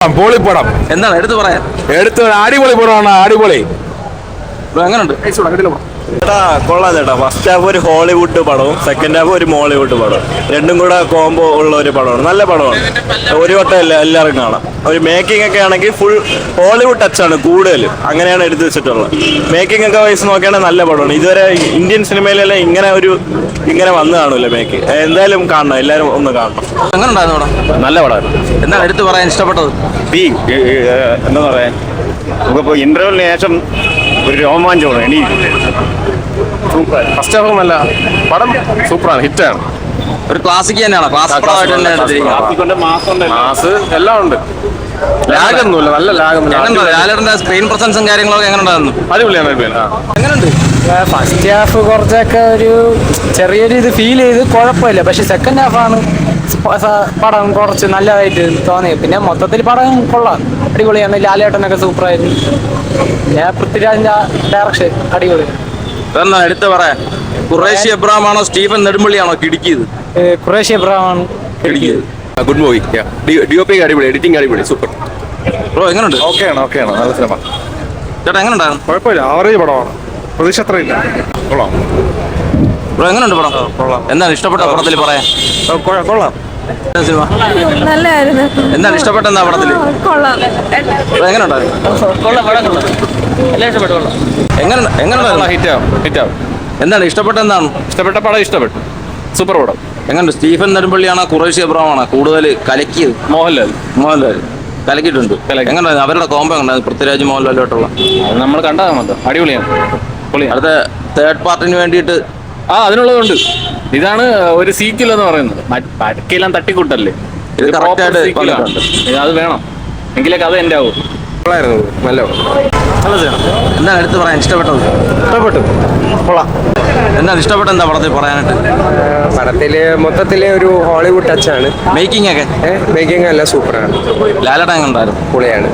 പൊളിപ്പടം എന്താണ് എടുത്തു പറയാൻ? അടിപൊളി പടമാണ്, അടിപൊളി. എങ്ങനെയുണ്ട്? ചേട്ടാ കൊള്ളാം ചേട്ടാ. ഫസ്റ്റ് ഹാഫ് ഒരു ഹോളിവുഡ് പടവും സെക്കൻഡ് ഹാഫ് ഒരു മോളിവുഡ് പടവും, രണ്ടും കൂടെ കോംബോ ഉള്ള ഒരു പടമാണ്. നല്ല പടമാണ്, ഒരു വട്ടം എല്ലാവർക്കും കാണാം. ഒരു മേക്കിംഗ് ഒക്കെ ആണെങ്കിൽ ഫുൾ ഹോളിവുഡ് ടച്ചാണ് കൂടുതലും, അങ്ങനെയാണ് എടുത്തു വെച്ചിട്ടുള്ളത്. മേക്കിംഗ് ഒക്കെ വയസ്സ് നോക്കുകയാണെങ്കിൽ നല്ല പടമാണ്. ഇതുവരെ ഇന്ത്യൻ സിനിമയിലെല്ലാം ഇങ്ങനെ വന്നു കാണൂല മേക്കിംഗ്. എന്തായാലും കാണണം, എല്ലാവരും ഒന്ന് കാണണം. എങ്ങനെ ഉണ്ടായിരുന്നു പടം? നല്ല പടമാണ്. എന്താണ് എടുത്തു പറയാൻ ഇഷ്ടപ്പെട്ടത്? എന്താ പറയാ, നമുക്കിപ്പോൾ ഇന്റർവെല്ലിന് ശേഷം ഒരു രോമാഞ്ചമാണ്. ഇനി ഫസ്റ്റ് ഹാഫ് നല്ല പടം, സൂപ്പറാണ്, ഹിറ്റാണ്. ഒരു ക്ലാസിക് തന്നെയാണ്, ക്ലാസിക് പടമായിട്ട് തന്നെ എടുത്തിരിക്കുന്നത്. മാസ് എല്ലാം ഉണ്ട്, ലാഗൊന്നുമില്ല, നല്ല ലാഗൊന്നും. ലാലേട്ടന്റെ സ്ക്രീൻ പ്രസൻസും കാര്യങ്ങളൊക്കെ എങ്ങനെ ഉണ്ടായിരുന്നു? അടിപൊളിയാണ്. എങ്ങനെയുണ്ട്? ഫസ്റ്റ് ഹാഫ് കുറച്ചൊക്കെ ഒരു ചെറിയൊരു ഇത് ഫീൽ ചെയ്ത് കുഴപ്പമില്ല. പക്ഷെ സെക്കൻഡ് ഹാഫാണ് പടം കുറച്ച് നല്ലതായിട്ട് തോന്നിയത്. പിന്നെ മൊത്തത്തിൽ പടം കൊള്ളാം, അടിപൊളിയാണ്. ലാലേട്ടനൊക്കെ സൂപ്പറായിരുന്നു. പിന്നെ പൃഥ്വിരാജിന്റെ ഡയറക്ഷൻ അടിപൊളി. എന്നാ എടുത്തു പറയാൻ? ഖുറേഷി എബ്രഹാം ആണോ സ്റ്റീഫൻ നെടുമ്പള്ളിയാണോ കിടുക്കിയത്? ഖുറേഷി എബ്രഹാമാണ് കിടുക്കിയത്. ഗുഡ് മൂവി, DOP അടിപൊളി, എഡിറ്റിംഗ് അടിപൊളി, സൂപ്പർ. ബ്രോ എങ്ങനെയുണ്ട്? ഓക്കെയാണ്, നല്ല സിനിമ. ചേട്ടാ എങ്ങനെ ഉണ്ടായിരുന്നു? കുഴപ്പമില്ല, ആവറേജ് പടമാണ്, പ്രതീക്ഷ അത്രയില്ല. കൊള്ളാം. ബ്രോ എങ്ങനെയുണ്ട് പടം? എന്താണ് ഇഷ്ടപ്പെട്ട പടത്തിൽ പറയാൻ? കൊള്ളാം. സിനിമ നല്ലായിരുന്നു. എന്താണ് ഇഷ്ടപ്പെട്ട എന്താ പടത്തിൽ? കൊള്ളാം. എങ്ങനെ ഉണ്ടായിരുന്നു? ഹിറ്റാവും. എന്താണ് ഇഷ്ടപ്പെട്ട എന്താണ്? ഇഷ്ടപ്പെട്ട പടം ഇഷ്ടപ്പെട്ടു, സൂപ്പർ പടം. എങ്ങനെയുണ്ട്? സ്റ്റീഫൻ നെടുമ്പള്ളിയാണോ ഖുറേഷി എബ്രഹാം ആണോ കൂടുതൽ കലക്കിയത്? മോഹൻലാൽ കലക്കിയിട്ടുണ്ട്. എങ്ങനെ അവരുടെ കോമ്പോ ഉണ്ടായിരുന്നു പൃഥ്വിരാജ് മോഹൻലാലോട്ടുള്ള? നമ്മൾ കണ്ടതാണ്, അടിപൊളിയാണ്. അടുത്ത തേർഡ് പാർട്ടിന് വേണ്ടിയിട്ട് അതിനുള്ളതുണ്ട്. ഇതാണ് ഒരു സീക്വൽ എന്ന് പറയുന്നത്. ബാക്കിയെല്ലാം തട്ടിക്കൂട്ടല്ലേ, ഇത് correct ആയിട്ട് വന്നിട്ടുണ്ട്. അത് വേണം, എങ്കിലേ കഥ എൻ്റെ ആവും. നല്ല എന്താണ് എടുത്ത് പറയാൻ ഇഷ്ടപ്പെട്ടത്? ഇഷ്ടപ്പെട്ടു, കൊള്ളാം. എന്താണ് ഇഷ്ടപ്പെട്ട എന്താ പടത്തിൽ പറയാനായിട്ട്? പടത്തില് മൊത്തത്തില് ഒരു ഹോളിവുഡ് ടച്ചാണ്. മേക്കിംഗ് ഒക്കെ മേക്കിംഗ് എല്ലാം സൂപ്പറാണ്, ലാലേട്ടൻ എങ്ങനെ ഉണ്ടായിരുന്നു? പൊളിയാണ്.